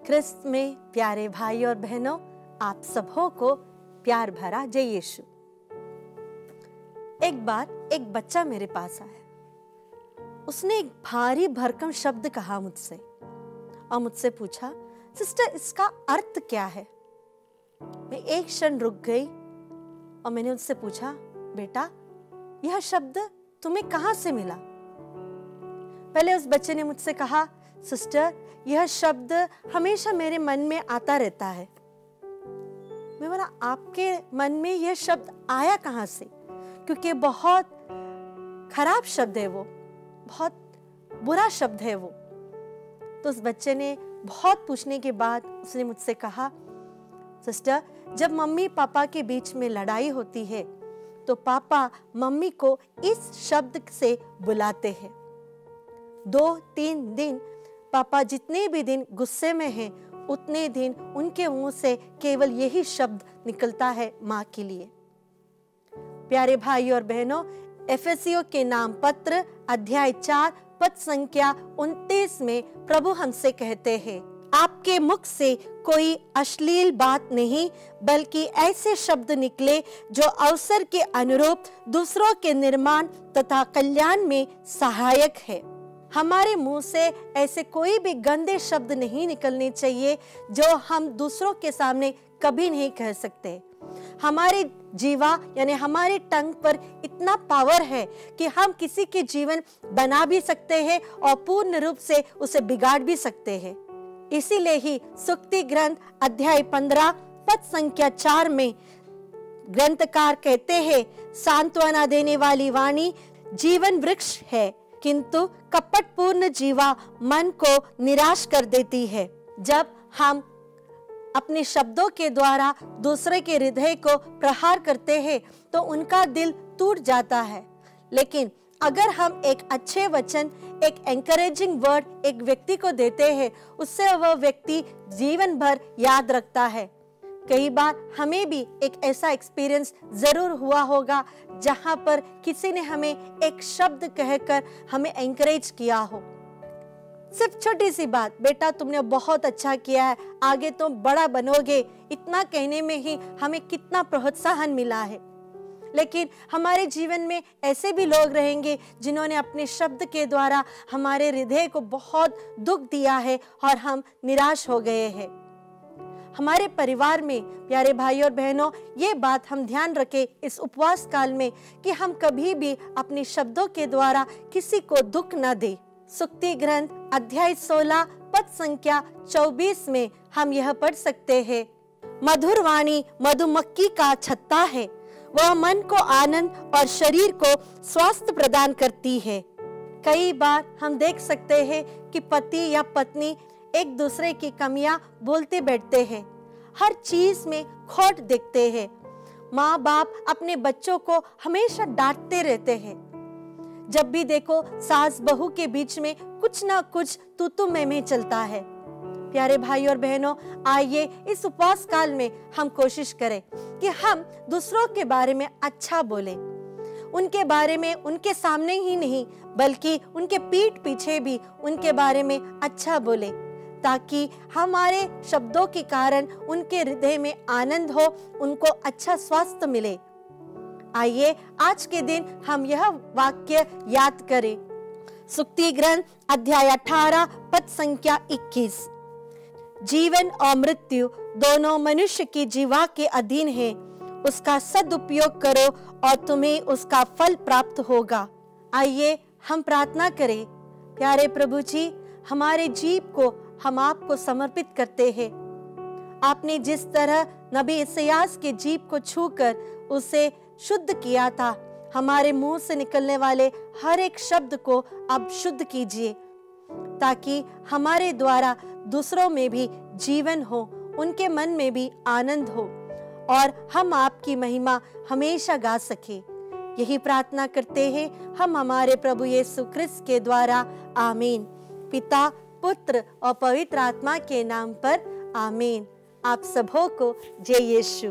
क्रिस्त में प्यारे भाई और बहनों, आप सबों को प्यार भरा जय यीशु। एक बार एक बच्चा मेरे पास आया। उसने एक भारी भरकम शब्द कहा मुझसे और मुझसे पूछा, सिस्टर इसका अर्थ क्या है? मैं एक क्षण रुक गई और मैंने उससे पूछा, बेटा यह शब्द तुम्हें कहां से मिला? पहले उस बच्चे ने मुझसे कहा, सिस्टर यह शब्द हमेशा मेरे मन में आता रहता है। मैं बोला, आपके मन में यह शब्द आया कहां से? क्योंकि बहुत खराब शब्द है, वो बहुत बुरा शब्द है वो। तो उस बच्चे ने बहुत पूछने के बाद उसने मुझसे कहा, सिस्टर जब मम्मी पापा के बीच में लड़ाई होती है तो पापा मम्मी को इस शब्द से बुलाते हैं। 2-3 दिन पापा जितने भी दिन गुस्से में हैं, उतने दिन उनके मुंह से केवल यही शब्द निकलता है माँ के लिए। प्यारे भाई और बहनों, एफेसियों के नाम पत्र अध्याय 4 पद संख्या 29 में प्रभु हमसे कहते हैं, आपके मुख से कोई अश्लील बात नहीं, बल्कि ऐसे शब्द निकले जो अवसर के अनुरूप दूसरों के निर्माण तथा कल्याण में सहायक है। हमारे मुंह से ऐसे कोई भी गंदे शब्द नहीं निकलने चाहिए जो हम दूसरों के सामने कभी नहीं कह सकते। हमारे जीवा यानी हमारे टंग पर इतना पावर है कि हम किसी के जीवन बना भी सकते हैं और पूर्ण रूप से उसे बिगाड़ भी सकते हैं। इसीलिए ही सुक्ति ग्रंथ अध्याय 15 पद संख्या 4 में ग्रंथकार कहते हैं, सांत्वना देने वाली वाणी जीवन वृक्ष है, किंतु कपटपूर्ण जीवा मन को निराश कर देती है। जब हम अपने शब्दों के द्वारा दूसरे के हृदय को प्रहार करते हैं तो उनका दिल टूट जाता है, लेकिन अगर हम एक अच्छे वचन, एक एनकरेजिंग वर्ड एक व्यक्ति को देते हैं, उससे वह व्यक्ति जीवन भर याद रखता है। कई बार हमें भी एक ऐसा एक्सपीरियंस जरूर हुआ होगा जहां पर किसी ने हमें एक शब्द कहकर हमें एनकरेज किया हो। सिर्फ छोटी सी बात, बेटा तुमने बहुत अच्छा किया है, आगे तुम बड़ा बनोगे, इतना कहने में ही हमें कितना प्रोत्साहन मिला है। लेकिन हमारे जीवन में ऐसे भी लोग रहेंगे जिन्होंने अपने शब्द के द्वारा हमारे हृदय को बहुत दुख दिया है और हम निराश हो गए हैं। हमारे परिवार में प्यारे भाई और बहनों, ये बात हम ध्यान रखें इस उपवास काल में कि हम कभी भी अपने शब्दों के द्वारा किसी को दुख न दे। सुक्ति ग्रंथ अध्याय 16 पद संख्या 24 में हम यह पढ़ सकते हैं, मधुर वाणी मधुमक्खी का छत्ता है, वह मन को आनंद और शरीर को स्वास्थ्य प्रदान करती है। कई बार हम देख सकते हैं कि पति या पत्नी एक दूसरे की कमियां बोलते बैठते हैं, हर चीज में खोट देखते हैं। माँ बाप अपने बच्चों को हमेशा डांटते रहते हैं। जब भी देखो सास बहू के बीच में कुछ ना कुछ तू मैं चलता है। प्यारे भाई और बहनों, आइए इस उपवास काल में हम कोशिश करें कि हम दूसरों के बारे में अच्छा बोलें, उनके बारे में उनके सामने ही नहीं बल्कि उनके पीठ पीछे भी उनके बारे में अच्छा बोलें, ताकि हमारे शब्दों के कारण उनके हृदय में आनंद हो, उनको अच्छा स्वास्थ्य मिले। आइए आज के दिन हम यह वाक्य याद करें। सुक्ति ग्रंथ अध्याय 18 पद संख्या 21, जीवन और मृत्यु दोनों मनुष्य की जीवा के अधीन है, उसका सदुपयोग करो और तुम्हें उसका फल प्राप्त होगा। आइए हम प्रार्थना करें। प्यारे प्रभु जी, हमारे जीव को हम आपको समर्पित करते हैं। आपने जिस तरह नबी इसायास के जीव को छूकर उसे शुद्ध किया था, हमारे मुंह से निकलने वाले हर एक शब्द को अब शुद्ध कीजिए, ताकि हमारे द्वारा दूसरों में भी जीवन हो, उनके मन में भी आनंद हो और हम आपकी महिमा हमेशा गा सके। यही प्रार्थना करते हैं हम हमारे प्रभु यीशु क्रिस्त के द्वारा, आमीन। पिता, पुत्र और पवित्र आत्मा के नाम पर, आमीन। आप सबों को जय यीशु।